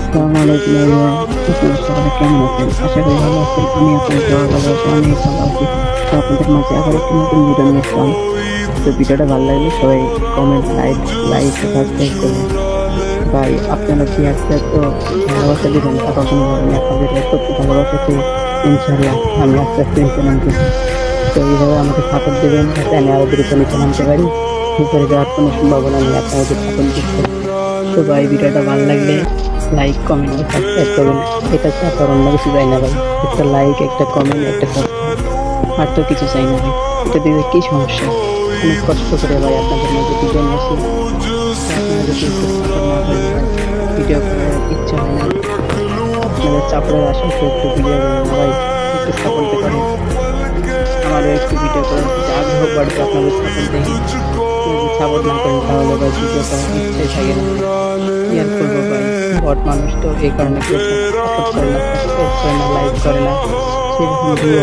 আসসালামু আলাইকুম ভাইয়া, আপনারা সবাই কেমন আছেন? আশা করি ভালো আছেন। আমি আপনাদের দোয়া ভালোবাসা অনেক ভালো আছি। তো আপনাদের মাঝে আবার একটি নতুন ভিডিও নিয়ে আসলাম। তো ভিডিওটা ভালো লাগলে সবাই কমেন্ট, লাইক সাবস্ক্রাইব করবেন। ভাই আপনারা কি আজকে এত ভালোবাসা দিবেন তা কখনো ভাবিনি। আপনাদের এত ভালোবাসাতে ইনশাআল্লাহ আমি আস্তে আস্তে নিচে নামতেছি। তো এইভাবে আমাকে সাপোর্ট দিবেন যাতে আমি আরো দ্রুত নিচে নামতে পারি। উপরে যাওয়ার কোনো সম্ভাবনা নেই আপনারা যদি সাপোর্ট দিতে। তো ভাই ভিডিওটা ভালো লাগলে লাইক কমেন্ট আর সাবস্ক্রাইব করবেন। এটা ছাড়া আর অন্য কিছু চাই না ভাই। একটা লাইক, একটা কমেন্ট, একটা সাবস্ক্রাইব, আর তো কিছু চাই না ভাই। এটা দিতে কি সমস্যা? অনেক কষ্ট করে ভাই আপনাদের মাঝে ভিডিও নিয়ে আসি। তো আপনারা যদি একটু সাপোর্ট না করেন ভাই, ভিডিও করার ইচ্ছা হয় না। আপনাদের চাপড়ের আশায় তো একটু ভিডিও করি না ভাই। একটু সাপোর্ট করেন, আমারও একটু ভিডিও করার প্রতি আগ্রহ বাড়বে আপনাদের সাপোর্ট দেখে। যদি সাপোর্ট না করেন তাহলে ভাই ভিডিও করার ইচ্ছাই থাকে না। কি আর করবো ভাই, বট মানুষ তো, এই কারণে কেউ সাপোর্ট করে না, সাবস্ক্রাইব করে না, লাইক করে না, সেরকম ভিউ